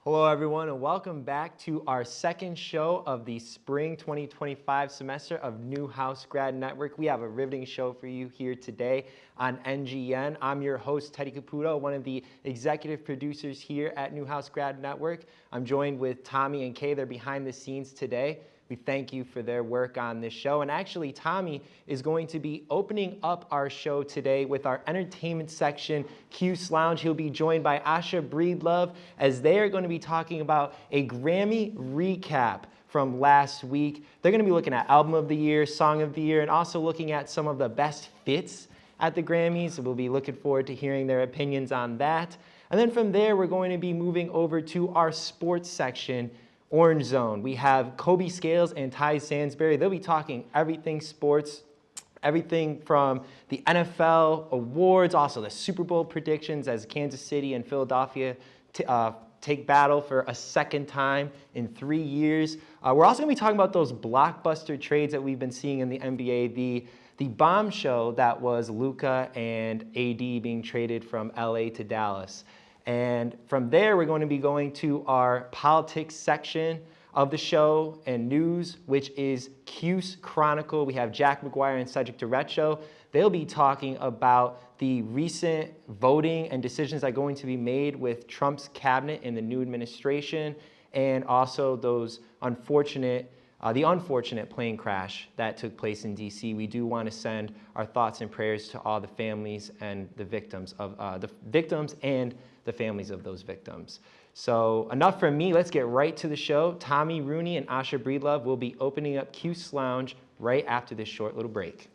Hello everyone and welcome back to our second show of the spring 2025 semester of Newhouse Grad Network. We have a riveting show for you here today on NGN. I'm your host Teddy Caputo, one of the executive producers here at Newhouse Grad Network. I'm joined with Tommy and Kay. They're behind the scenes today. We thank you for their work on this show. And actually, Tommy is going to be opening up our show today with our entertainment section, Cuse Lounge. He'll be joined by Asha Breedlove as they are going to be talking about a Grammy recap from last week. They're going to be looking at Album of the Year, Song of the Year, and also looking at some of the best fits at the Grammys. We'll be looking forward to hearing their opinions on that. And then from there, we're going to be moving over to our sports section, Orange Zone. We have Kobe Scales and Ty Sansbury. They'll be talking everything sports, everything from the NFL awards, also the Super Bowl predictions as Kansas City and Philadelphia take battle for a second time in 3 years. We're also going to be talking about those blockbuster trades that we've been seeing in the NBA, the bombshell that was Luka and AD being traded from LA to Dallas. And from there, we're going to be going to our politics section of the show and news, which is Cuse, Chronicle. We have Jack McGuire and Cedric DeReccio. They'll be talking about the recent voting and decisions that are going to be made with Trump's cabinet in the new administration, and also those the unfortunate plane crash that took place in D.C. We do want to send our thoughts and prayers to all the families and the victims and the families of those victims. So enough from me. Let's get right to the show. Tommy, Rooney, and Asha Breedlove will be opening up Cuse Lounge right after this short little break.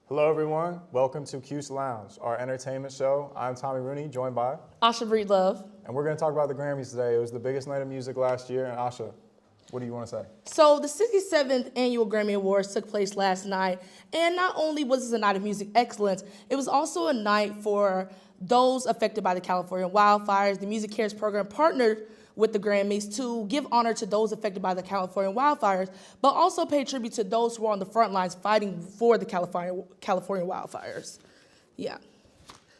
Hello, everyone. Welcome to Cuse Lounge, our entertainment show. I'm Tommy Rooney, joined by Asha Breedlove. And we're going to talk about the Grammys today. It was the biggest night of music last year. And Asha, what do you want to say? So the 67th Annual Grammy Awards took place last night. And not only was this a night of music excellence, it was also a night for those affected by the California wildfires. The Music Cares program partnered with the Grammys to give honor to those affected by the California wildfires, but also pay tribute to those who are on the front lines fighting for the California wildfires. Yeah.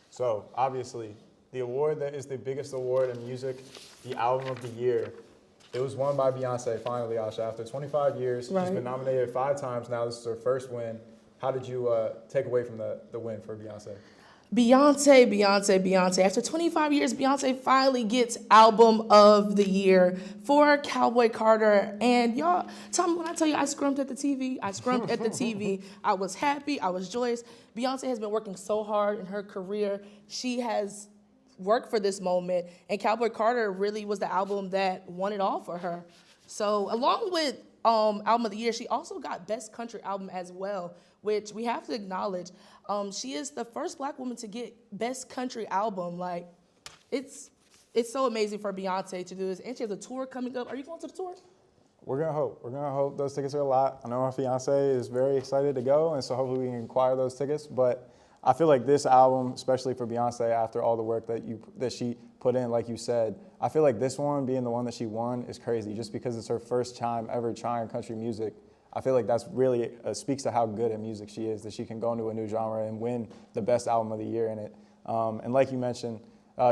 So, obviously, the award that is the biggest award in music, the Album of the Year, it was won by Beyonce, finally, Asha. After 25 years, Right. She's been nominated 5 times now. This is her first win. How did you take away from the win for Beyonce? Beyonce. After 25 years, Beyonce finally gets Album of the Year for Cowboy Carter. And y'all, tell me when I tell you I scrumped at the TV. I was happy. I was joyous. Beyonce has been working so hard in her career. She has worked for this moment. And Cowboy Carter really was the album that won it all for her. So along with Album of the Year, she also got Best Country Album as well, which we have to acknowledge. She is the first Black woman to get Best Country Album. Like, it's so amazing for Beyonce to do this. And she has a tour coming up. Are you going to the tour? We're gonna hope. We're gonna hope those tickets are a lot. I know our fiance is very excited to go, and so hopefully we can acquire those tickets. But I feel like this album, especially for Beyonce, after all the work that she put in, like you said, I feel like this one being the one that she won is crazy, just because it's her first time ever trying country music. I feel like that's really speaks to how good at music she is, that she can go into a new genre and win the best album of the year in it. And like you mentioned,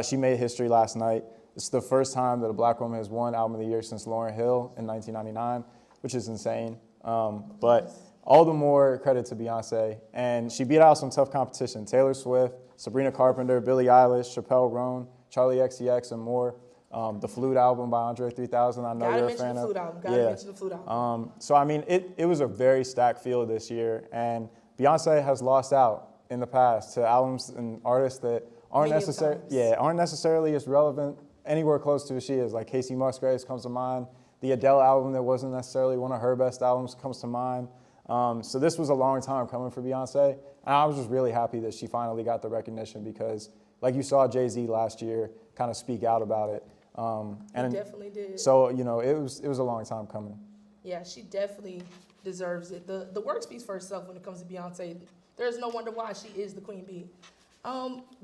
she made history last night. It's the first time that a Black woman has won Album of the Year since Lauryn Hill in 1999, which is insane. But all the more credit to Beyonce. And she beat out some tough competition: Taylor Swift, Sabrina Carpenter, Billie Eilish, Chappelle Roan, Charlie XCX, and more. The Flute album by Andre 3000, I know you're a fan of. Gotta mention the Flute album. So, I mean, it was a very stacked field this year. And Beyonce has lost out in the past to albums and artists that aren't necessarily as relevant anywhere close to as she is. Like Casey Musgraves comes to mind. The Adele album that wasn't necessarily one of her best albums comes to mind. So this was a long time coming for Beyonce. And I was just really happy that she finally got the recognition, because like you saw Jay-Z last year kind of speak out about it. He definitely did. So, you know, it was a long time coming. Yeah, she definitely deserves it. The work speaks for itself when it comes to Beyonce. There's no wonder why she is the queen bee.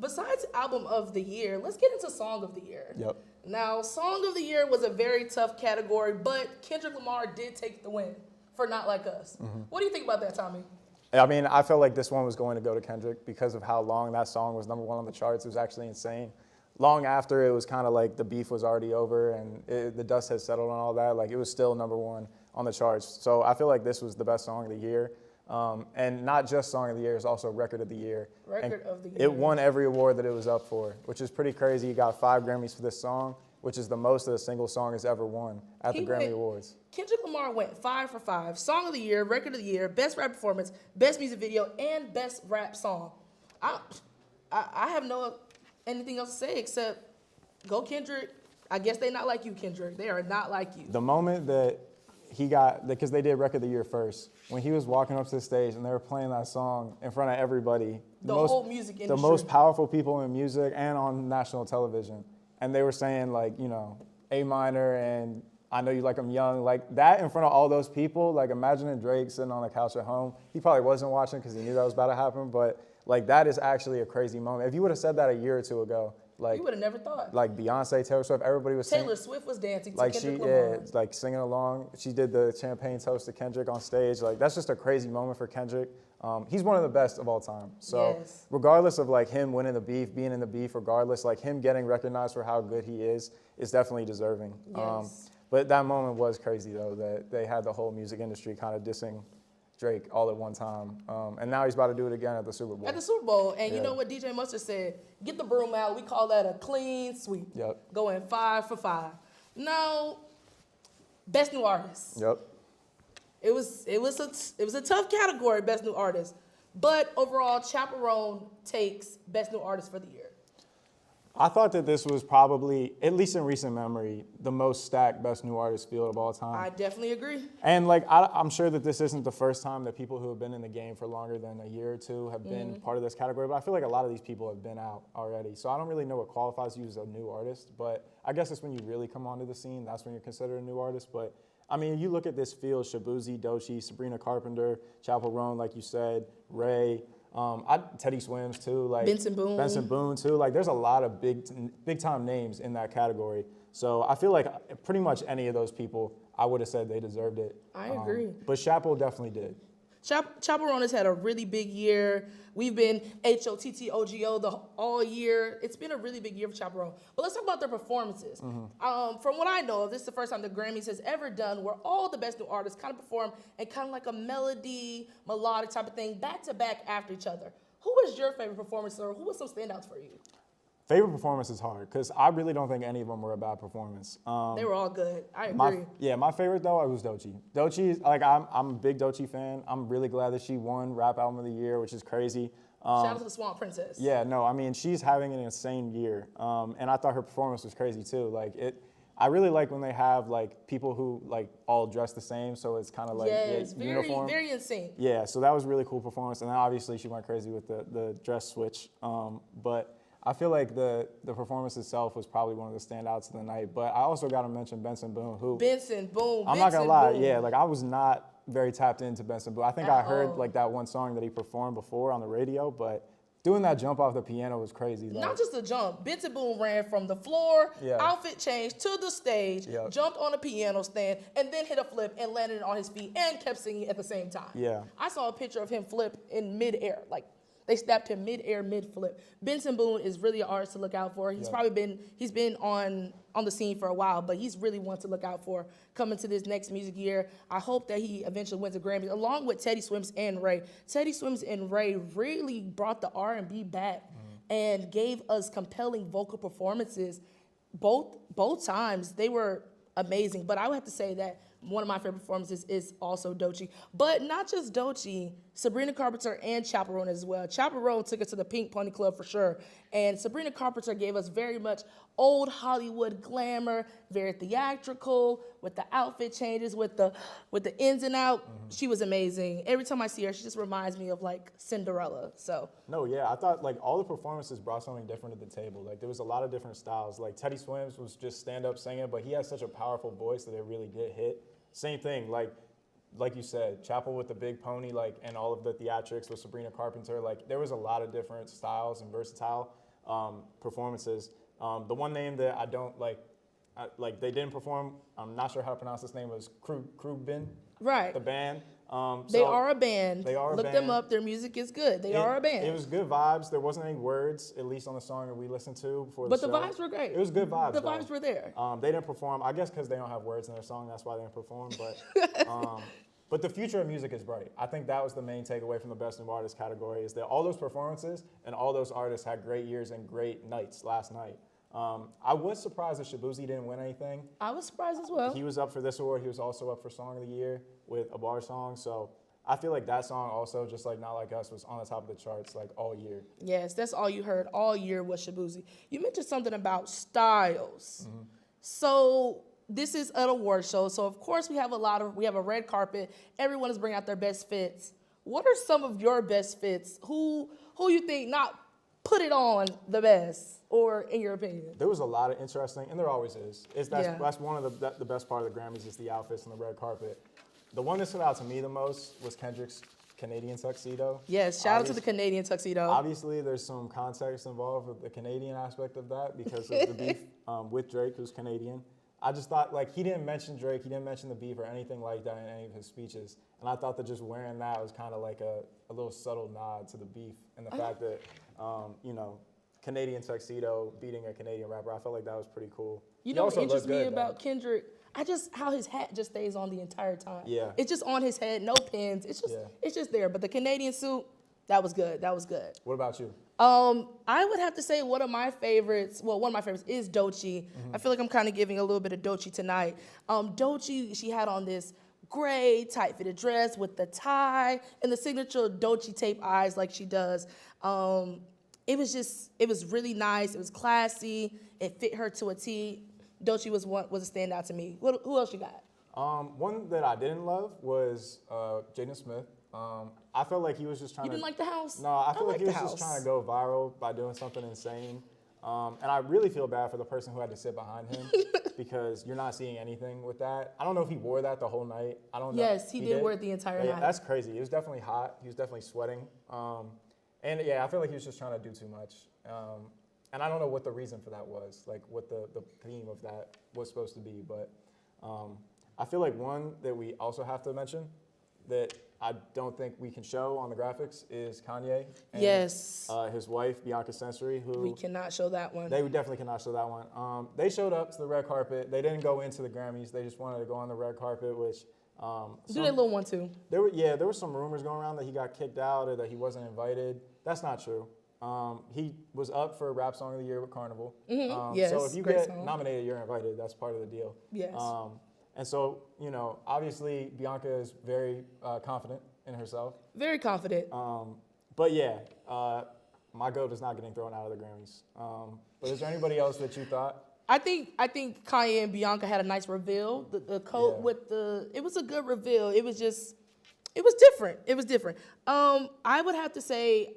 Besides Album of the Year, let's get into Song of the Year. Yep. Now, Song of the Year was a very tough category, but Kendrick Lamar did take the win for Not Like Us. Mm-hmm. What do you think about that, Tommy? I mean, I felt like this one was going to go to Kendrick because of how long that song was #1 on the charts. It was actually insane. Long after, it was kind of like the beef was already over and the dust had settled on all that. Like, it was still #1 on the charts. So I feel like this was the best song of the year. And not just Song of the Year, it's also Record of the Year. Record of the Year. It won every award that it was up for, which is pretty crazy. You got 5 Grammys for this song, which is the most that a single song has ever won at the Grammy Awards. Kendrick Lamar went 5 for 5. Song of the Year, Record of the Year, Best Rap Performance, Best Music Video, and Best Rap Song. I have anything else to say except go Kendrick. I guess they not like you, Kendrick. They are not like you. The moment that he got, because they did Record of the Year first, when he was walking up to the stage and they were playing that song in front of everybody. The whole music industry. The most powerful people in music and on national television. And they were saying, like, you know, A minor and I Know You Like 'Em Young. Like, that in front of all those people, like, imagining Drake sitting on the couch at home. He probably wasn't watching because he knew that was about to happen, but, like, that is actually a crazy moment. If you would have said that a year or two ago, like, you would have never thought. Like Beyonce, Taylor Swift, everybody was singing. Taylor Swift was dancing to like Kendrick Lamar. Yeah, like singing along. She did the champagne toast to Kendrick on stage. Like, that's just a crazy moment for Kendrick. He's one of the best of all time. So yes. Regardless of like him winning the beef, being in the beef, regardless, like him getting recognized for how good he is definitely deserving. Yes. But that moment was crazy though, that they had the whole music industry kind of dissing Drake all at one time. And now he's about to do it again at the Super Bowl. At the Super Bowl. And you know what DJ Mustard said? Get the broom out. We call that a clean sweep. Yep. Going 5 for 5. Now, Best New Artist. Yep. It was a tough category, Best New Artist. But overall, Chaperone takes Best New Artist for the year. I thought that this was probably, at least in recent memory, the most stacked Best New Artist field of all time. I definitely agree. And like, I'm sure that this isn't the first time that people who have been in the game for longer than a year or two have been part of this category, but I feel like a lot of these people have been out already. So I don't really know what qualifies you as a new artist, but I guess it's when you really come onto the scene, that's when you're considered a new artist. But I mean, you look at this field, Shabuzi, Doechii, Sabrina Carpenter, Chappell Roan, like you said, Ray, Teddy Swims too, like Benson Boone too. Like, there's a lot of big time names in that category. So I feel like pretty much any of those people, I would have said they deserved it. I agree. But Chappell definitely did. Chappell Roan has had a really big year. We've been HOTTOGO all year. It's been a really big year for Chappell Roan. But let's talk about their performances. From what I know, this is the first time the Grammys has ever done where all the Best New Artists kind of perform and kind of like a melodic type of thing, back to back after each other. Who was your favorite performance, or who was some standouts for you? Favorite performance is hard because I really don't think any of them were a bad performance. They were all good. I agree. My favorite though was Doechii. Doechii, like I'm a big Doechii fan. I'm really glad that she won Rap Album of the Year, which is crazy. Shout out to the Swamp Princess. Yeah, no, I mean she's having an insane year, and I thought her performance was crazy too. I really like when they have like people who like all dress the same, so it's kind of like uniform. Very insane. Yeah, so that was a really cool performance, and then obviously she went crazy with the dress switch. But I feel like the performance itself was probably one of the standouts of the night. But I also got to mention Benson Boone, who I'm not gonna lie, yeah, like I was not very tapped into Benson Boone. I think I heard like that one song that he performed before on the radio, but doing that jump off the piano was crazy. Like, not just a jump. Benson Boone ran from the floor, outfit change to the stage, jumped on a piano stand, and then hit a flip and landed on his feet and kept singing at the same time. Yeah, I saw a picture of him flip in midair, like. They snapped him mid-air, mid-flip. Benson Boone is really an artist to look out for. He's probably been on the scene for a while, but he's really one to look out for coming to this next music year. I hope that he eventually wins a Grammy, along with Teddy Swims and Ray. Teddy Swims and Ray really brought the R&B back and gave us compelling vocal performances. Both times, they were amazing. But I would have to say that one of my favorite performances is also Doechii. But not just Doechii, Sabrina Carpenter and Chaperone as well. Chaperone took it to the Pink Pony Club for sure. And Sabrina Carpenter gave us very much old Hollywood glamour, very theatrical, with the outfit changes, with the ins and out. She was amazing. Every time I see her, she just reminds me of like Cinderella. So no, yeah, I thought like all the performances brought something different to the table. Like there was a lot of different styles. Like Teddy Swims was just stand up singing, but he has such a powerful voice that it really did hit. Same thing, like you said, Chapel with the big pony, like, and all of the theatrics with Sabrina Carpenter. Like, there was a lot of different styles and versatile performances. The one name that I don't like they didn't perform. I'm not sure how to pronounce this name. Was Krubin, right? The band. They are a band. They are a Look band. them up. Their music is good. They are a band. It was good vibes. There wasn't any words, at least on the song that we listened to before the show. But the vibes were great. It was good vibes. The vibes were there. They didn't perform. I guess because they don't have words in their song. That's why they didn't perform. But the future of music is bright. I think that was the main takeaway from the Best New Artist category is that all those performances and all those artists had great years and great nights last night. I was surprised that Shabuzi didn't win anything. I was surprised as well. He was up for this award. He was also up for Song of the Year with a bar song. So I feel like that song also, just like Not Like Us, was on the top of the charts like all year. Yes, that's all you heard all year was Shabuzi. You mentioned something about styles. So this is an award show. So of course we have a red carpet. Everyone is bringing out their best fits. What are some of your best fits? Who you think not put it on the best, or in your opinion? There was a lot of interesting, and there always is. That's one of the best part of the Grammys is the outfits and the red carpet. The one that stood out to me the most was Kendrick's Canadian tuxedo. Yes, shout out to the Canadian tuxedo. Obviously, there's some context involved with the Canadian aspect of that because of the beef with Drake, who's Canadian. I just thought, like, he didn't mention Drake, he didn't mention the beef or anything like that in any of his speeches. And I thought that just wearing that was kind of like a little subtle nod to the beef and the fact that, Canadian tuxedo beating a Canadian rapper. I felt like that was pretty cool. You know what interests me about Kendrick? How his hat just stays on the entire time. Yeah. It's just on his head, no pins. It's just there. But the Canadian suit, that was good. That was good. What about you? I would have to say one of my favorites is Doechii. I feel like I'm kind of giving a little bit of Doechii tonight. Doechii, she had on this gray tight-fitted dress with the tie and the signature Doechii tape eyes like she does. It was really nice. It was classy. It fit her to a T. Doechii was a standout to me. Who else you got? One that I didn't love was Jaden Smith. I felt like he was just trying You didn't like the house? No, I feel like he was just trying to go viral by doing something insane. And I really feel bad for the person who had to sit behind him because you're not seeing anything with that. I don't know if he wore that the whole night. I don't know. Yes, he did wear it the entire night. That's crazy. It was definitely hot. He was definitely sweating. And yeah, I feel like he was just trying to do too much. And I don't know what the reason for that was, like what the theme of that was supposed to be. But I feel like one that we also have to mention that I don't think we can show on the graphics is Kanye. And, yes. His wife, Bianca Censori, who... We cannot show that one. They definitely cannot show that one. They showed up to the red carpet. They didn't go into the Grammys. They just wanted to go on the red carpet, which... Do that little one, too. There were some rumors going around that he got kicked out or that he wasn't invited. That's not true. He was up for Rap Song of the Year with Chronicle. Yes, so if you great get song. nominated, you're invited. That's part of the deal. Yes. And so, you know, obviously Bianca is very confident in herself. Very confident. But yeah, my GOAT is not getting thrown out of the Grammys. But is there anybody else that you thought? I think Kanye and Bianca had a nice reveal. The coat with it was a good reveal. It was different. It was different. I would have to say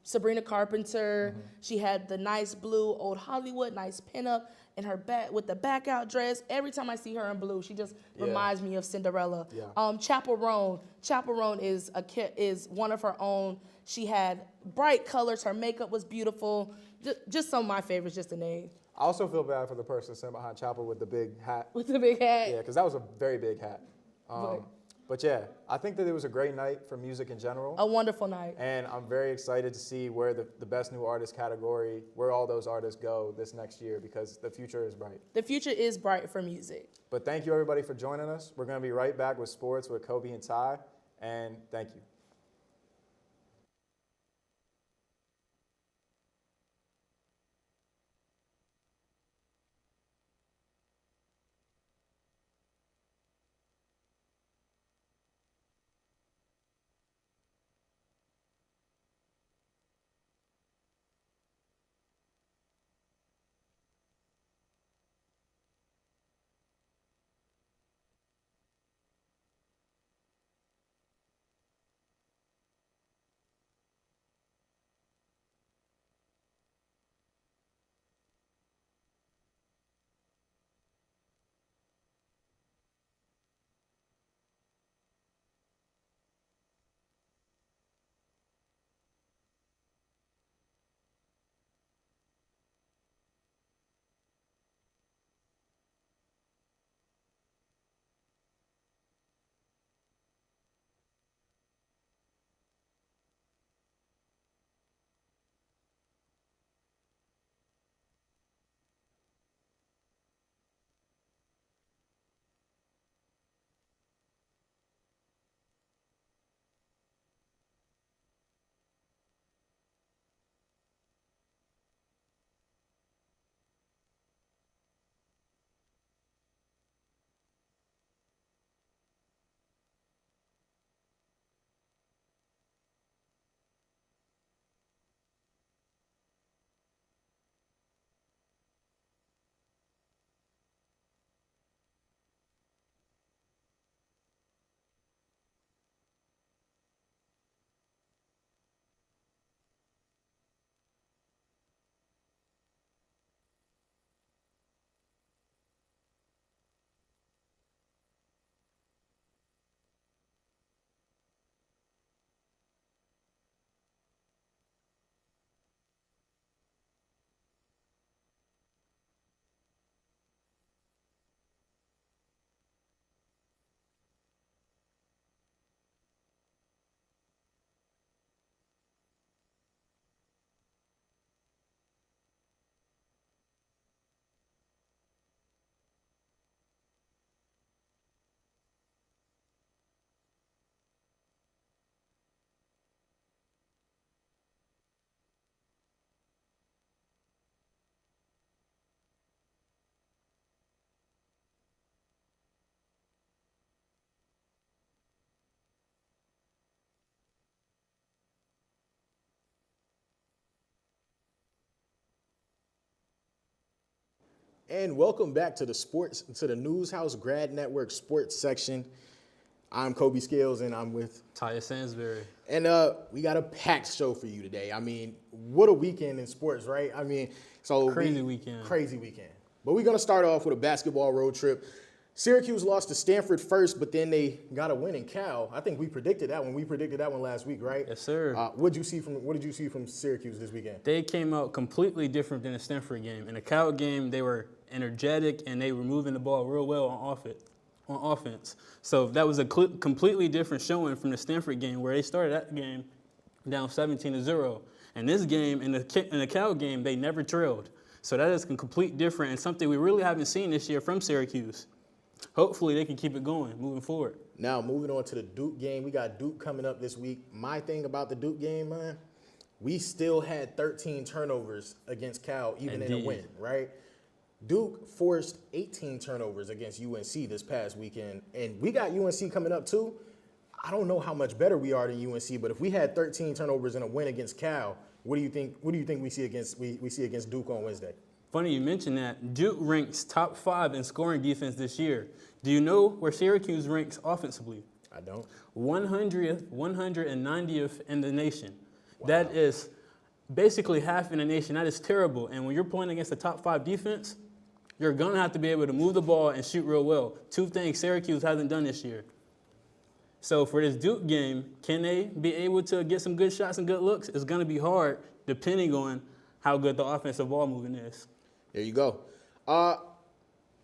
Sabrina Carpenter. She had the nice blue old Hollywood, nice pinup in her back with the back out dress. Every time I see her in blue, she just reminds me of Cinderella. Yeah. Chaperone is one of her own. She had bright colors. Her makeup was beautiful. Just some of my favorites, just to name. I also feel bad for the person sitting behind Chapel with the big hat. With the big hat. Yeah, because that was a very big hat. But yeah, I think that it was a great night for music in general. A wonderful night. And I'm very excited to see where the Best New Artist category, where all those artists go this next year, because the future is bright. The future is bright for music. But thank you, everybody, for joining us. We're going to be right back with sports with Kobe and Ty. And thank you. And welcome back to the Newhouse Grad Network sports section. I'm Kobe Scales, and I'm with Ty Sansbury. And we got a packed show for you today. I mean, what a weekend in sports, right? I mean, Crazy weekend. But we're going to start off with a basketball road trip. Syracuse lost to Stanford first, but then they got a win in Cal. I think we predicted that one. We predicted that one last week, right? Yes, sir. What did you see from Syracuse this weekend? They came out completely different than the Stanford game. In the Cal game, they were energetic and they were moving the ball real well on offense. So that was a completely different showing from the Stanford game, where they started that game down 17-0. And this game, in the Cal game, they never trailed. So that is complete different and something we really haven't seen this year from Syracuse. Hopefully they can keep it going moving forward. Now, moving on to the Duke game. We got Duke coming up this week. My thing about the Duke game, man, we still had 13 turnovers against Cal, even in a Indeed. win, right? Duke forced 18 turnovers against UNC this past weekend, and we got UNC coming up too. I don't know how much better we are than UNC, but if we had 13 turnovers in a win against Cal, what do you think we see against Duke on Wednesday? Funny you mentioned that. Duke ranks top 5 in scoring defense this year. Do you know where Syracuse ranks offensively? I don't. 190th in the nation. Wow. That is basically half in the nation. That is terrible. And when you're playing against the top 5 defense, you're going to have to be able to move the ball and shoot real well. 2 things Syracuse hasn't done this year. So for this Duke game, can they be able to get some good shots and good looks? It's going to be hard depending on how good the offensive ball moving is. There you go.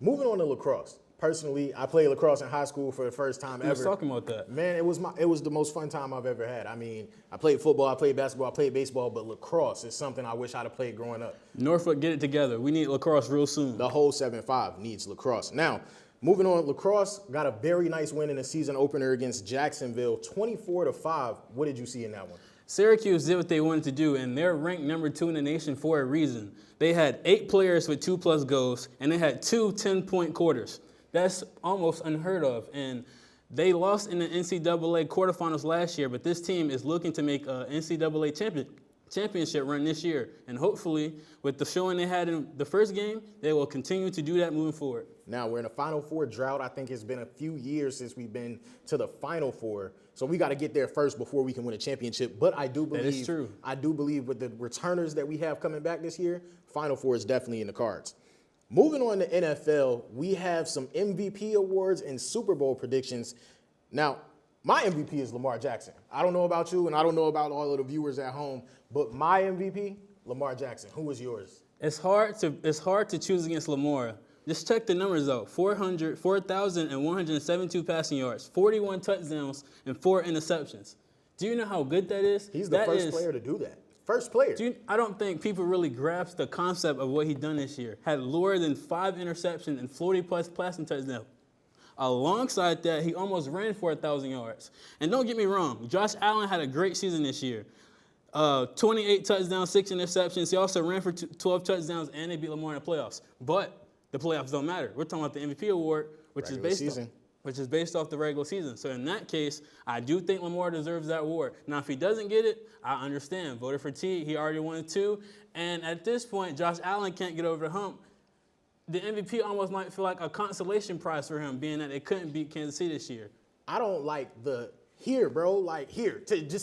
Moving on to lacrosse. Personally, I played lacrosse in high school for the first time ever. We was talking about that. Man, it was the most fun time I've ever had. I mean, I played football, I played basketball, I played baseball, but lacrosse is something I wish I'd have played growing up. Norfolk, get it together. We need lacrosse real soon. The whole 7-5 needs lacrosse. Now, moving on, lacrosse got a very nice win in the season opener against Jacksonville, 24-5. What did you see in that one? Syracuse did what they wanted to do, and they're ranked number 2 in the nation for a reason. They had 8 players with 2+ goals, and they had 2 10-point quarters. That's almost unheard of, and they lost in the NCAA quarterfinals last year, but this team is looking to make an NCAA championship run this year, and hopefully, with the showing they had in the first game, they will continue to do that moving forward. Now, we're in a Final Four drought. I think it's been a few years since we've been to the Final Four, so we got to get there first before we can win a championship, but I do believe, that is true. I do believe with the returners that we have coming back this year, Final Four is definitely in the cards. Moving on to NFL, we have some MVP awards and Super Bowl predictions. Now, my MVP is Lamar Jackson. I don't know about you, and I don't know about all of the viewers at home, but my MVP, Lamar Jackson. Who is yours? It's hard to choose against Lamar. Just check the numbers out. 4,172 passing yards, 41 touchdowns, and 4 interceptions. Do you know how good that is? He's the first player to do that. First player. I don't think people really grasp the concept of what he done this year. Had lower than 5 interceptions and 40+ passing touchdowns. Alongside that, he almost ran for 1,000 yards. And don't get me wrong, Josh Allen had a great season this year. 28 touchdowns, 6 interceptions. He also ran for 12 touchdowns, and they beat Lamar in the playoffs. But the playoffs don't matter. We're talking about the MVP award, which is based off the regular season. So in that case, I do think Lamar deserves that award. Now, if he doesn't get it, I understand. Voter fatigue, he already won 2. And at this point, Josh Allen can't get over the hump. The MVP almost might feel like a consolation prize for him, being that they couldn't beat Kansas City this year. I don't like just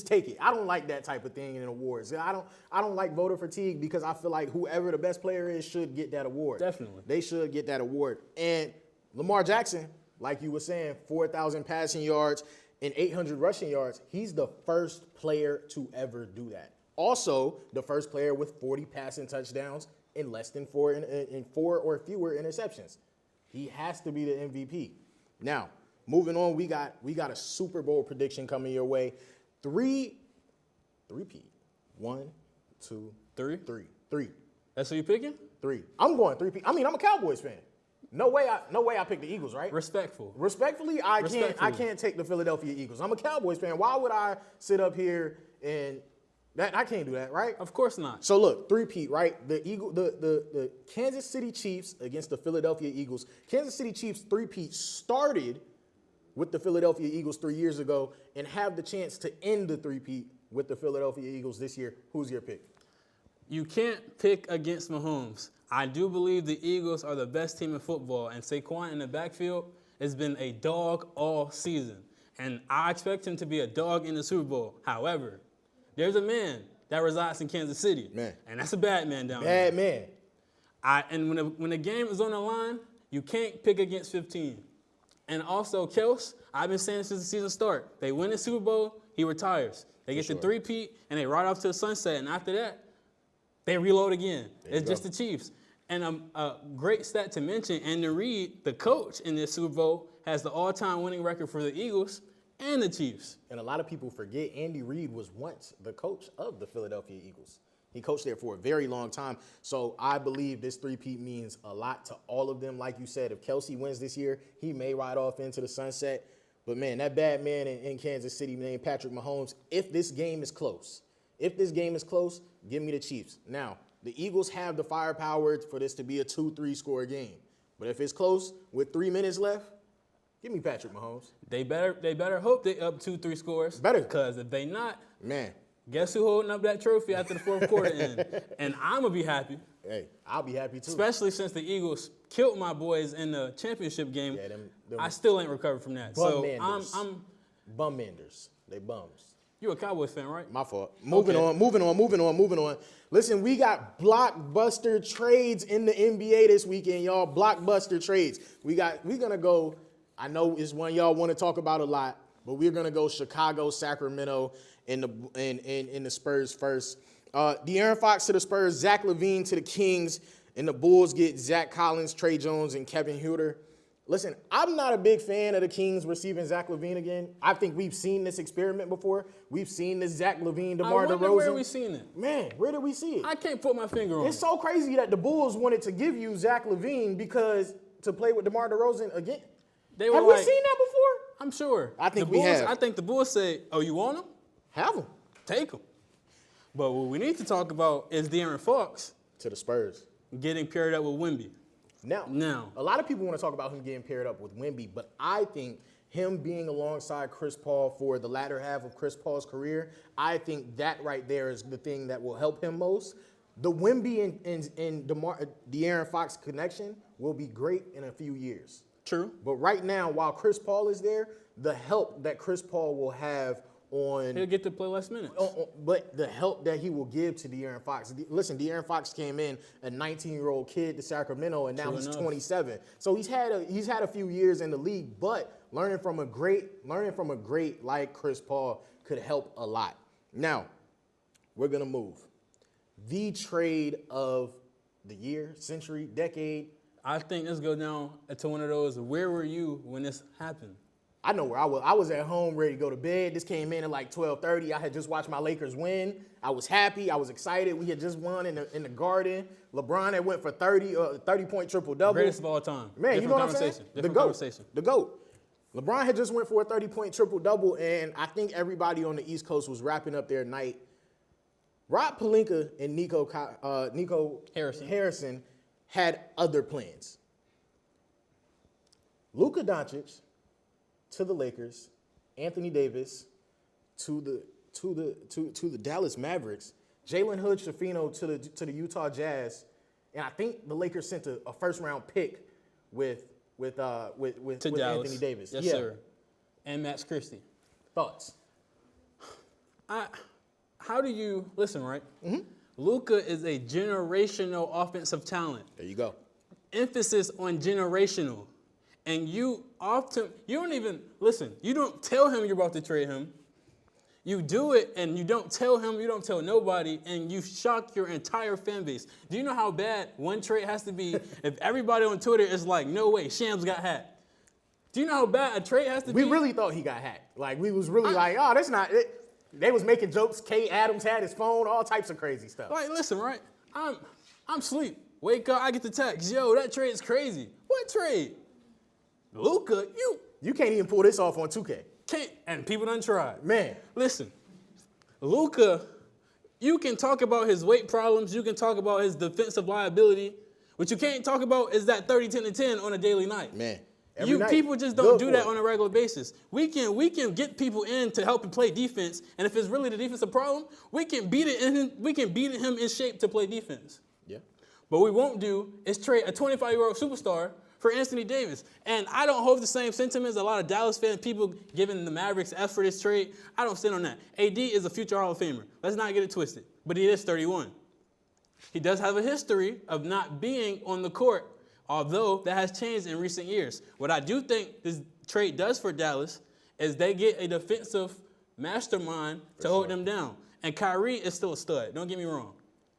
take it. I don't like that type of thing in awards. I don't like voter fatigue because I feel like whoever the best player is should get that award. Definitely. They should get that award. And Lamar Jackson, like you were saying, 4,000 passing yards and 800 rushing yards. He's the first player to ever do that. Also, the first player with 40 passing touchdowns and less than 4 or fewer interceptions. He has to be the MVP. Now, moving on, we got a Super Bowl prediction coming your way. Three-peat. 1, 2, 3. That's who you picking? 3. I'm going 3-peat. I mean, I'm a Cowboys fan. No way I picked the Eagles, right? Respectfully, I can't take the Philadelphia Eagles. I'm a Cowboys fan. Why would I sit up here and I can't do that, right? Of course not. So look, 3-peat, right? The Kansas City Chiefs against the Philadelphia Eagles. Kansas City Chiefs 3-peat started with the Philadelphia Eagles 3 years ago and have the chance to end the 3-peat with the Philadelphia Eagles this year. Who's your pick? You can't pick against Mahomes. I do believe the Eagles are the best team in football, and Saquon in the backfield has been a dog all season. And I expect him to be a dog in the Super Bowl. However, there's a man that resides in Kansas City. Man. And that's a bad man down there. Bad man. And when the game is on the line, you can't pick against 15. And also, Kelse, I've been saying since the season start, they win the Super Bowl, he retires. They get the 3-peat, and they ride off to the sunset. And after that, they reload again. It's just the Chiefs. And a great stat to mention, Andy Reid, the coach in this Super Bowl, has the all-time winning record for the Eagles and the Chiefs. And a lot of people forget Andy Reid was once the coach of the Philadelphia Eagles. He coached there for a very long time. So I believe this 3-peat means a lot to all of them. Like you said, if Kelsey wins this year, he may ride off into the sunset. But, man, that bad man in Kansas City named Patrick Mahomes, if this game is close, If this game is close, give me the Chiefs. Now, the Eagles have the firepower for this to be a 2-3 score game. But if it's close with 3 minutes left, give me Patrick Mahomes. They better hope they up 2-3 scores. Better. Because if they not, Man, guess who holding up that trophy after the fourth quarter end? And I'm going to be happy. hey, I'll be happy too. Especially since the Eagles killed my boys in the championship game. Yeah, them I still ain't recovered from that. So I'm Bum-menders. They bums. you a Cowboys fan, right? My fault. Moving on. Listen, we got blockbuster trades in the NBA this weekend, y'all. Blockbuster trades. We're gonna go. I know it's one y'all want to talk about a lot, but we're gonna go Chicago, Sacramento, in the Spurs first. De'Aaron Fox to the Spurs, Zach LaVine to the Kings, and the Bulls get Zach Collins, Trey Jones, and Kevin Huerter. Listen, I'm not a big fan of the Kings receiving Zach LaVine again. I think we've seen this experiment before. We've seen this Zach LaVine, DeMar DeRozan. Where we seen it? Man, where did we see it? I can't put my finger on It's it. so crazy that the Bulls wanted to give you Zach LaVine because to play with DeMar DeRozan again. They were Have we like- seen that before? I'm sure. I think the we Bulls, have. I think the Bulls say, "Oh, you want him? Have them. Take him." But what we need to talk about is De'Aaron Fox To the Spurs. getting paired up with Wemby. Now, a lot of people want to talk about him getting paired up with Wemby, but I think him being alongside Chris Paul for the latter half of Chris Paul's career, I think that right there is the thing that will help him most. The Wemby and De'Aaron Fox connection will be great in a few years. True. But right now, while Chris Paul is there, the help that Chris Paul will have on He'll get to play less minutes. but the help that he will give to De'Aaron Fox. Listen, De'Aaron Fox came in a 19-year-old kid to Sacramento, and now True he's enough. 27. So he's had a few years in the league, but learning from a great like Chris Paul could help a lot. Now, we're gonna move. The trade of the year, century, decade. I think this goes down to one of those. Where were you when this happened? I know where I was. I was at home ready to go to bed. This came in at like 12:30. I had just watched my Lakers win. I was happy. I was excited. We had just won in the Garden. LeBron had went for 30-point triple-double. Greatest of all time. Man, you know what I'm saying? Different conversation. The GOAT. LeBron had just went for a 30-point triple-double, and I think everybody on the East Coast was wrapping up their night. Rob Pelinka and Nico Harrison had other plans. Luka Doncic to the Lakers, Anthony Davis to the Dallas Mavericks, Jalen Hood-Schifino to the Utah Jazz, and I think the Lakers sent a first-round pick with Dallas. Anthony Davis. Yes, Yeah. sir. And Max Christie. Thoughts? How do you listen? Right. Mm-hmm. Luka is a generational offensive talent. There you go. Emphasis on generational. And you don't even, listen, you don't tell him you're about to trade him. You do it and you don't tell him, you don't tell nobody, and you shock your entire fan base. Do you know how bad one trade has to be if everybody on Twitter is like, no way, Shams got hacked? Do you know how bad a trade has to be? We really thought he got hacked. Like, we was really like, oh, that's not it. They was making jokes. Kay Adams had his phone, all types of crazy stuff. Like, listen, right? I'm asleep. Wake up, I get the text. Yo, that trade is crazy. What trade? Luka, You can't even pull this off on 2K. can't, and people done tried. Man. Listen, Luka, you can talk about his weight problems, you can talk about his defensive liability. What you can't talk about is that 30, 10, and 10 on a daily night. Man. Every night. People just don't do that on a regular basis. We can get people in to help him play defense, and if it's really the defensive problem, we can beat him in shape to play defense. Yeah. But what we won't do is trade a 25-year-old superstar for Anthony Davis. And I don't hold the same sentiments a lot of Dallas fan people giving the Mavericks F for this trade. I don't stand on that. AD is a future Hall of Famer. Let's not get it twisted. But he is 31. He does have a history of not being on the court, although that has changed in recent years. What I do think this trade does for Dallas is they get a defensive mastermind to hold them down. And Kyrie is still a stud. Don't get me wrong.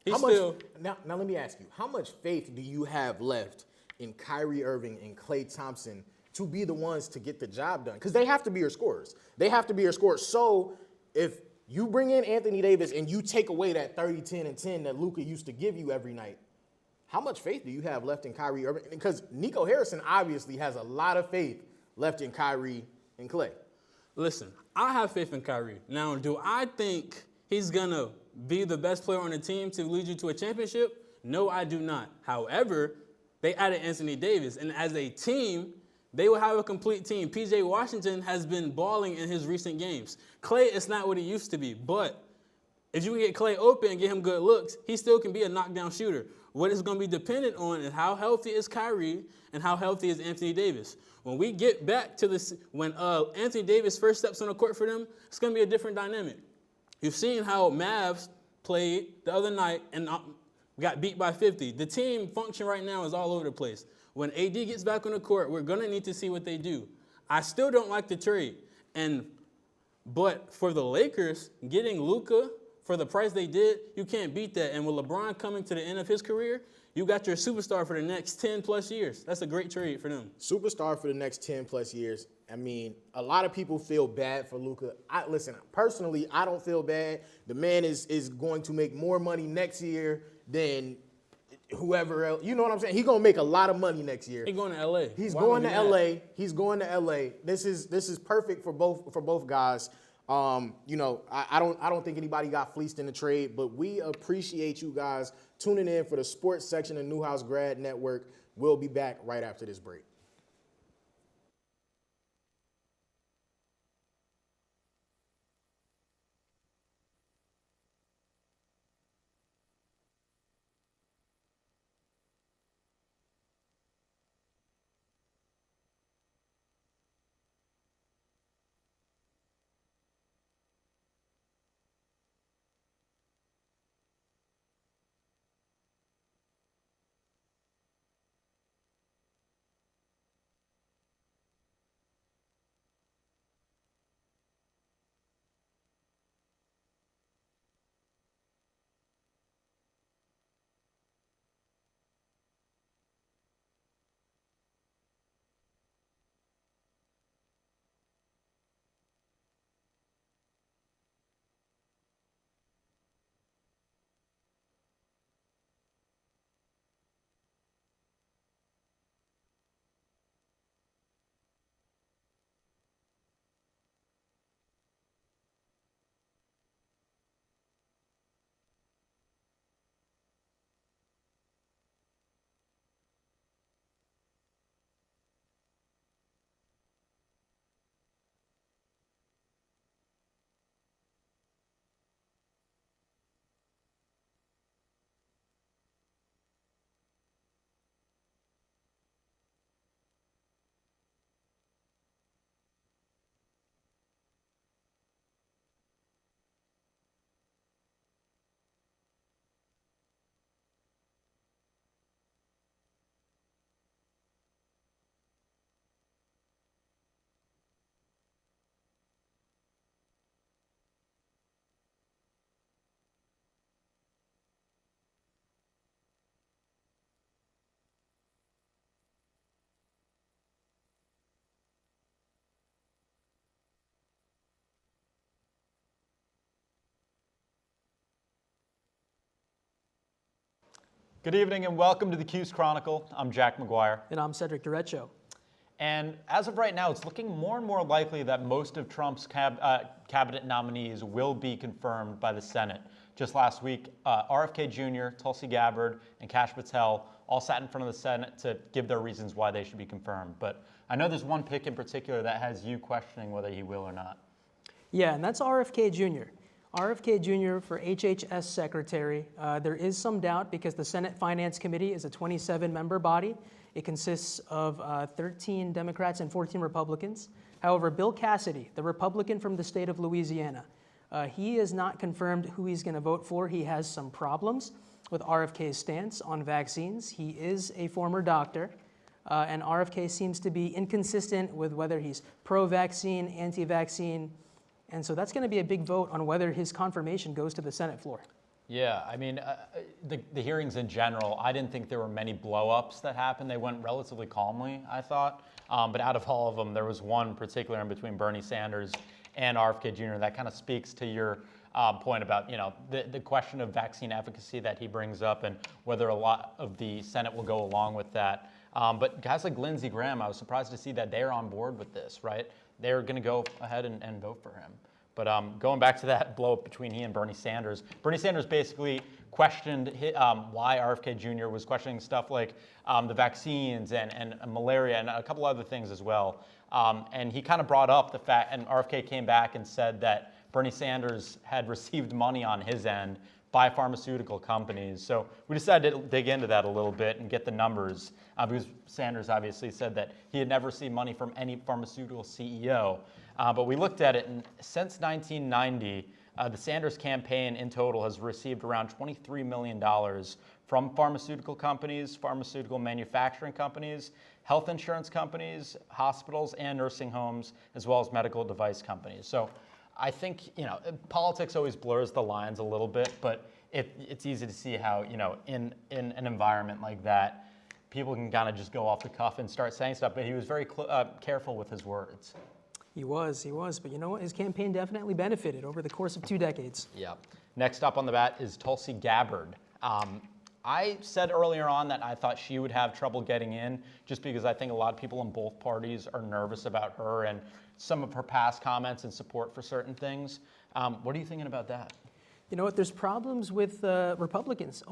Now let me ask you, how much faith do you have left in Kyrie Irving and Klay Thompson to be the ones to get the job done? Because they have to be your scorers. So if you bring in Anthony Davis and you take away that 30, 10, and 10 that Luka used to give you every night, how much faith do you have left in Kyrie Irving? Because Nico Harrison obviously has a lot of faith left in Kyrie and Klay. Listen, I have faith in Kyrie. Now, do I think he's going to be the best player on the team to lead you to a championship? No, I do not. However, they added Anthony Davis, and as a team, they will have a complete team. P.J. Washington has been balling in his recent games. Clay is not what he used to be, but if you can get Clay open and get him good looks, he still can be a knockdown shooter. What it's going to be dependent on is how healthy is Kyrie and how healthy is Anthony Davis. When we get back to this, when Anthony Davis first steps on the court for them, it's going to be a different dynamic. You've seen how Mavs played the other night and got beat by 50. The team function right now is all over the place. When AD gets back on the court, we're going to need to see what they do. I still don't like the trade. But for the Lakers, getting Luka for the price they did, you can't beat that. And with LeBron coming to the end of his career, you got your superstar for the next 10 plus years. That's a great trade for them. Superstar for the next 10 plus years. I mean, a lot of people feel bad for Luka. Listen, personally, I don't feel bad. The man is going to make more money next year than whoever else. You know what I'm saying? He's going to make a lot of money next year. He's going to L.A. He's going to L.A. He's going to L.A. This is perfect for both guys. I don't think anybody got fleeced in the trade, but we appreciate you guys tuning in for the sports section of Newhouse Grad Network. We'll be back right after this break. Good evening and welcome to the Cuse Chronicle. I'm Jack McGuire. And I'm Cedric Derecho. And as of right now, it's looking more and more likely that most of Trump's cabinet nominees will be confirmed by the Senate. Just last week, RFK Jr., Tulsi Gabbard, and Kash Patel all sat in front of the Senate to give their reasons why they should be confirmed. But I know there's one pick in particular that has you questioning whether he will or not. Yeah, and that's RFK Jr. RFK Jr. for HHS Secretary. There is some doubt because the Senate Finance Committee is a 27-member body. It consists of 13 Democrats and 14 Republicans. However, Bill Cassidy, the Republican from the state of Louisiana, he has not confirmed who he's going to vote for. He has some problems with RFK's stance on vaccines. He is a former doctor, and RFK seems to be inconsistent with whether he's pro-vaccine, anti-vaccine. And so that's going to be a big vote on whether his confirmation goes to the Senate floor. Yeah, I mean, the hearings in general, I didn't think there were many blow-ups that happened. They went relatively calmly, I thought. But out of all of them, there was one particular in between Bernie Sanders and RFK Jr. that kind of speaks to your point about, the question of vaccine efficacy that he brings up and whether a lot of the Senate will go along with that. But guys like Lindsey Graham, I was surprised to see that they're on board with this, right? They're going to go ahead and vote for him. But going back to that blow up between he and Bernie Sanders basically questioned why RFK Jr. was questioning stuff like the vaccines and malaria and a couple other things as well. And he kind of brought up the fact, and RFK came back and said that Bernie Sanders had received money on his end by pharmaceutical companies. So we decided to dig into that a little bit and get the numbers, because Sanders obviously said that he had never received money from any pharmaceutical CEO. But we looked at it, and since 1990, the Sanders campaign in total has received around $23 million from pharmaceutical companies, pharmaceutical manufacturing companies, health insurance companies, hospitals and nursing homes, as well as medical device companies. So I think, politics always blurs the lines a little bit, but it's easy to see how, in an environment like that, people can kind of just go off the cuff and start saying stuff, but he was very careful with his words. He was, but you know what? His campaign definitely benefited over the course of 2 decades. Yeah. Next up on the bat is Tulsi Gabbard. I said earlier on that I thought she would have trouble getting in, just because I think a lot of people in both parties are nervous about her and some of her past comments and support for certain things. What are you thinking about that? You know what? There's problems with Republicans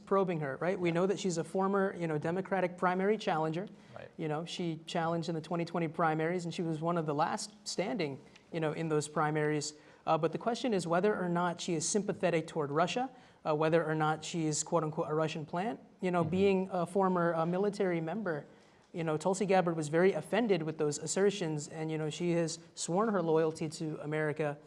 probing her, right? We know that she's a former, Democratic primary challenger. Right. She challenged in the 2020 primaries, and she was one of the last standing, in those primaries. But the question is whether or not she is sympathetic toward Russia, whether or not she is, quote unquote, a Russian plant. Being a former military member, Tulsi Gabbard was very offended with those assertions, and, she has sworn her loyalty to America.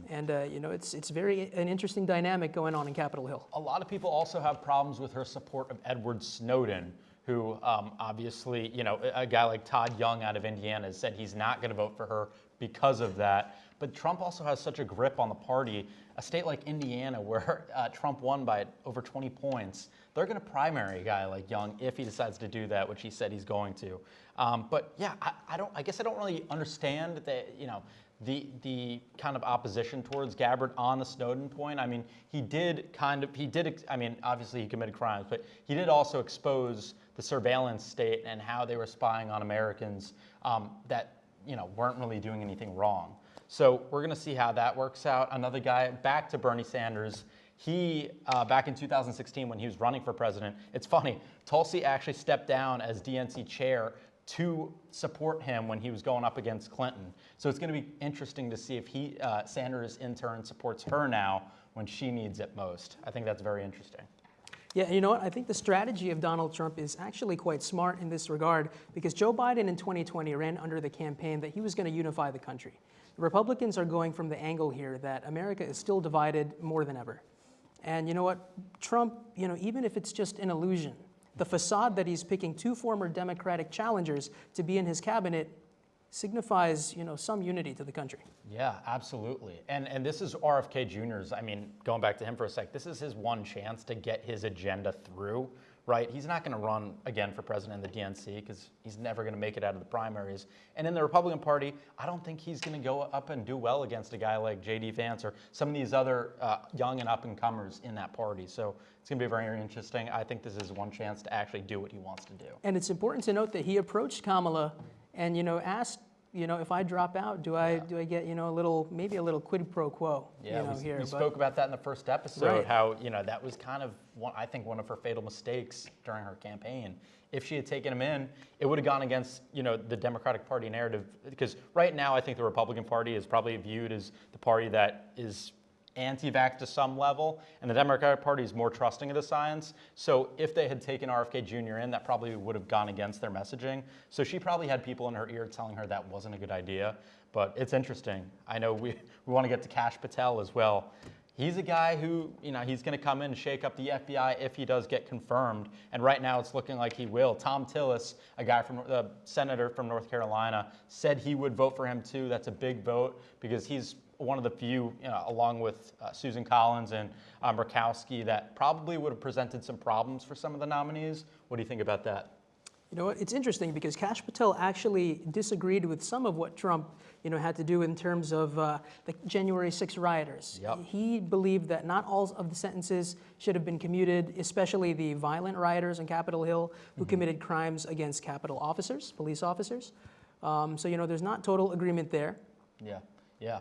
And, it's an interesting dynamic going on in Capitol Hill. A lot of people also have problems with her support of Edward Snowden, who obviously, a guy like Todd Young out of Indiana has said he's not going to vote for her because of that. But Trump also has such a grip on the party. A state like Indiana, where Trump won by over 20 points, they're going to primary a guy like Young if he decides to do that, which he said he's going to. But yeah, I guess I don't really understand that, the kind of opposition towards Gabbard on the Snowden point. I mean, obviously he committed crimes, but he did also expose the surveillance state and how they were spying on Americans that, weren't really doing anything wrong. So we're going to see how that works out. Another guy, back to Bernie Sanders. He, back in 2016 when he was running for president, it's funny, Tulsi actually stepped down as DNC chair to support him when he was going up against Clinton. So it's going to be interesting to see if Sanders in turn supports her now when she needs it most. I think that's very interesting. Yeah, you know what? I think the strategy of Donald Trump is actually quite smart in this regard, because Joe Biden in 2020 ran under the campaign that he was going to unify the country. The Republicans are going from the angle here that America is still divided more than ever. And you know what? Trump, even if it's just an illusion, the facade that he's picking 2 former Democratic challengers to be in his cabinet signifies, some unity to the country. Yeah, absolutely. And this is RFK Jr.'s, going back to him for a sec, this is his one chance to get his agenda through, right? He's not going to run again for president in the DNC because he's never going to make it out of the primaries. And in the Republican Party, I don't think he's going to go up and do well against a guy like J.D. Vance or some of these other young and up-and-comers in that party. So it's going to be very interesting. I think this is one chance to actually do what he wants to do. And it's important to note that he approached Kamala and, asked, if I drop out, do I get, maybe a little quid pro quo? Yeah, here. We spoke about that in the first episode, right. How, that was kind of, one of her fatal mistakes during her campaign. If she had taken him in, it would have gone against, the Democratic Party narrative. Because right now, I think the Republican Party is probably viewed as the party that is anti-vax to some level, and the Democratic Party is more trusting of the science. So if they had taken RFK Jr. in, that probably would have gone against their messaging. So she probably had people in her ear telling her that wasn't a good idea. But it's interesting. I know we want to get to Kash Patel as well. He's a guy who, he's going to come in and shake up the FBI if he does get confirmed. And right now it's looking like he will. Tom Tillis, a guy from the senator from North Carolina, said he would vote for him too. That's a big vote because he's one of the few, along with Susan Collins and Murkowski, that probably would have presented some problems for some of the nominees. What do you think about that? You know what? It's interesting because Kash Patel actually disagreed with some of what Trump, had to do in terms of the January 6 rioters. Yep. He believed that not all of the sentences should have been commuted, especially the violent rioters on Capitol Hill who committed crimes against Capitol officers, police officers. So, there's not total agreement there. Yeah.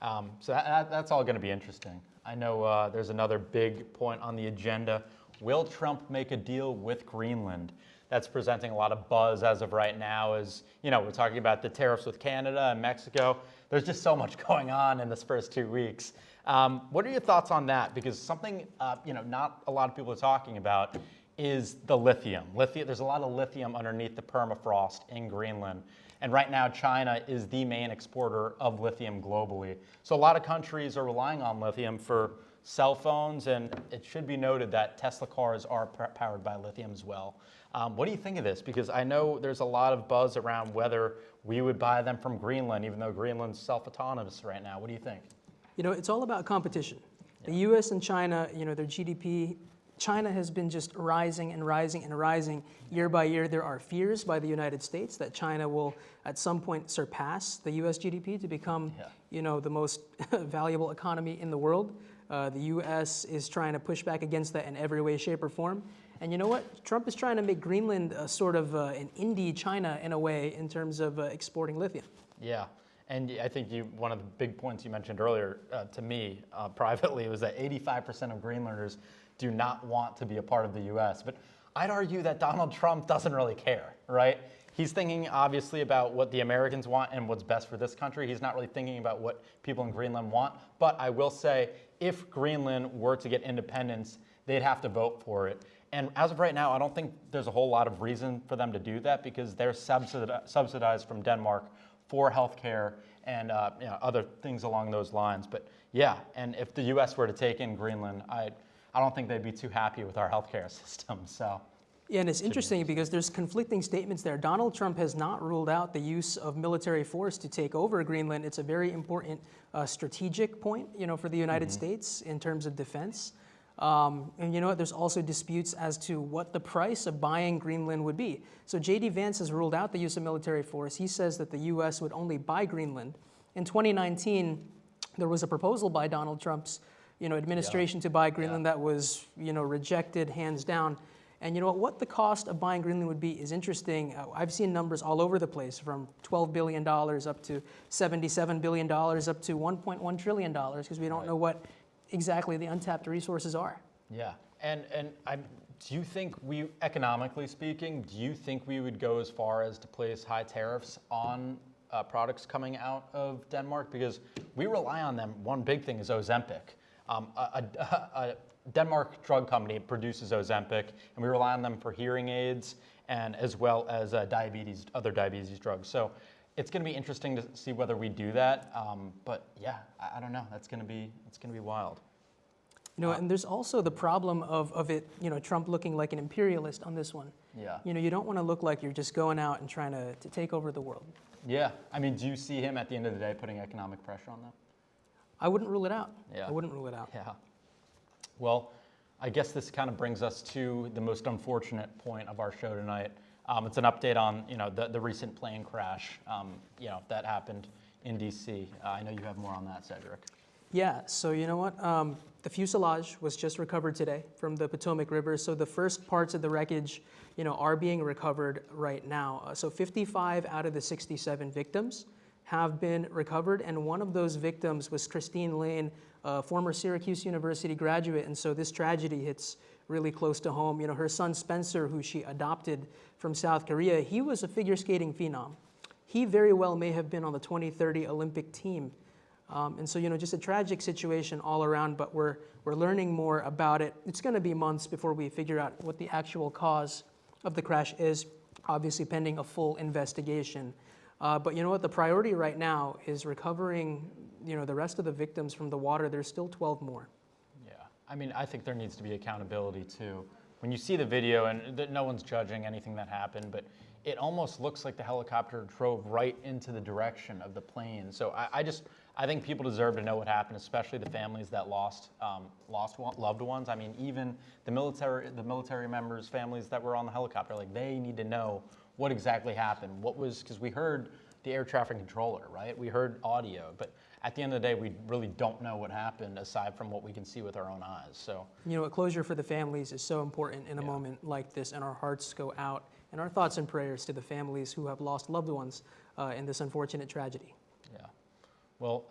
So that's all going to be interesting. I know there's another big point on the agenda. Will Trump make a deal with Greenland? That's presenting a lot of buzz as of right now. As you know, we're talking about the tariffs with Canada and Mexico. There's just so much going on in this first 2 weeks. What are your thoughts on that? Because something not a lot of people are talking about is the lithium. There's a lot of lithium underneath the permafrost in Greenland. And right now, China is the main exporter of lithium globally. So a lot of countries are relying on lithium for cell phones, and it should be noted that Tesla cars are powered by lithium as well. What do you think of this? Because I know there's a lot of buzz around whether we would buy them from Greenland, even though Greenland's self-autonomous right now. What do you think? It's all about competition. The U.S. and China, their GDP, China has been just rising and rising and rising year by year. There are fears by the United States that China will at some point surpass the U.S. GDP to become, the most valuable economy in the world. The U.S. is trying to push back against that in every way, shape, or form. And you know what? Trump is trying to make Greenland a sort of an indie China in a way in terms of exporting lithium. Yeah. And I think one of the big points you mentioned earlier to me privately was that 85% of Greenlanders do not want to be a part of the U.S. But I'd argue that Donald Trump doesn't really care, right? He's thinking obviously about what the Americans want and what's best for this country. He's not really thinking about what people in Greenland want. But I will say, if Greenland were to get independence, they'd have to vote for it. And as of right now, I don't think there's a whole lot of reason for them to do that because they're subsidized from Denmark for healthcare and other things along those lines. But yeah, and if the U.S. were to take in Greenland, I don't think they'd be too happy with our healthcare system. So. Yeah, and it's interesting because there's conflicting statements there. Donald Trump has not ruled out the use of military force to take over Greenland. It's a very important strategic point, for the United States in terms of defense. And you know what? There's also disputes as to what the price of buying Greenland would be. So J.D. Vance has ruled out the use of military force. He says that the U.S. would only buy Greenland. In 2019, there was a proposal by Donald Trump's administration to buy Greenland that was rejected hands down. And you know what the cost of buying Greenland would be is interesting. I've seen numbers all over the place from $12 billion up to $77 billion up to $1.1 trillion because we don't know what exactly the untapped resources are. Yeah, and do you think economically speaking, do you think we would go as far as to place high tariffs on products coming out of Denmark? Because we rely on them. One big thing is Ozempic. A Denmark drug company produces Ozempic, and we rely on them for hearing aids and as well as other diabetes drugs. So it's going to be interesting to see whether we do that. But yeah, I don't know. It's going to be wild. And there's also the problem of it, Trump looking like an imperialist on this one. Yeah. You don't want to look like you're just going out and trying to take over the world. Yeah. I mean, do you see him at the end of the day putting economic pressure on them? I wouldn't rule it out. Yeah. I wouldn't rule it out. Yeah. Well, I guess this kind of brings us to the most unfortunate point of our show tonight. It's an update on the recent plane crash that happened in D.C. I know you have more on that, Cedric. Yeah. So you know what? The fuselage was just recovered today from the Potomac River. So the first parts of the wreckage, are being recovered right now. So 55 out of the 67 victims have been recovered, and one of those victims was Christine Lane, a former Syracuse University graduate, and so this tragedy hits really close to home. Her son Spencer, who she adopted from South Korea, he was a figure skating phenom. He very well may have been on the 2030 Olympic team. And so, just a tragic situation all around, but we're learning more about it. It's going to be months before we figure out what the actual cause of the crash is, obviously pending a full investigation. But you know what? The priority right now is recovering, the rest of the victims from the water. There's still 12 more. Yeah. I mean, I think there needs to be accountability too. When you see the video, and no one's judging anything that happened, but it almost looks like the helicopter drove right into the direction of the plane. So I think people deserve to know what happened, especially the families that lost loved ones. I mean, even the military members' families that were on the helicopter, they need to know what exactly happened. Because we heard the air traffic controller, right? We heard audio, but at the end of the day, we really don't know what happened aside from what we can see with our own eyes. So a closure for the families is so important in a moment like this, and our hearts go out and our thoughts and prayers to the families who have lost loved ones in this unfortunate tragedy. Yeah. Well,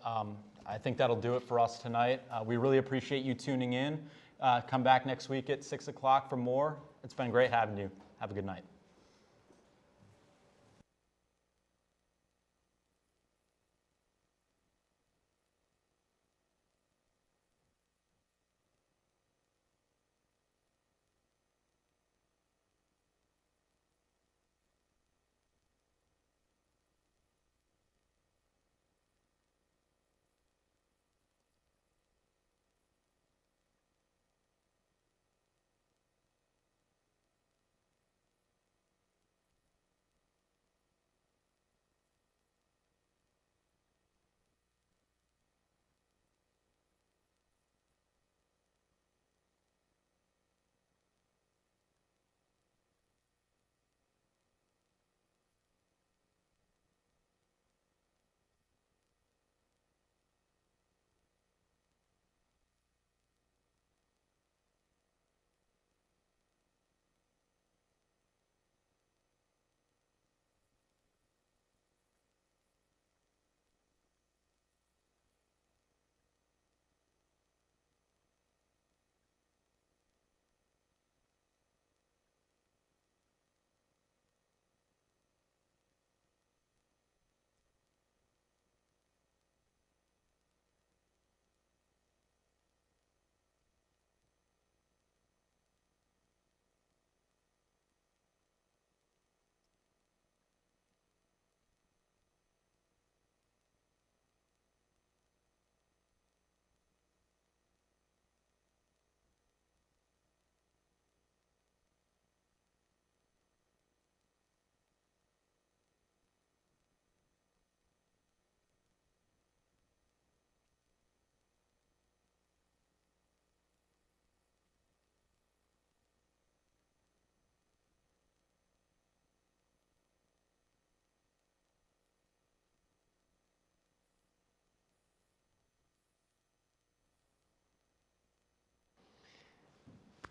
I think that'll do it for us tonight. We really appreciate you tuning in. Come back next week at 6 o'clock for more. It's been great having you. Have a good night.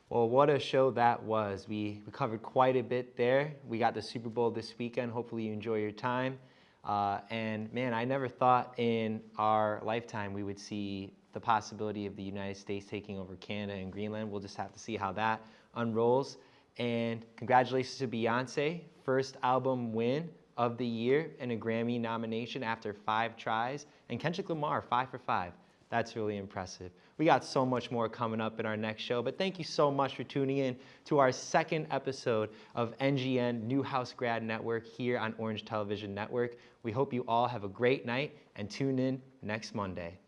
Well, what a show that was. We covered quite a bit there. We got the Super Bowl this weekend. Hopefully you enjoy your time. And man, I never thought in our lifetime we would see the possibility of the United States taking over Canada and Greenland. We'll just have to see how that unrolls. And congratulations to Beyonce, first album win of the year and a Grammy nomination after 5 tries. And Kendrick Lamar, 5 for 5. That's really impressive. We got so much more coming up in our next show, but thank you so much for tuning in to our second episode of NGN Newhouse Grad Network here on Orange Television Network. We hope you all have a great night and tune in next Monday.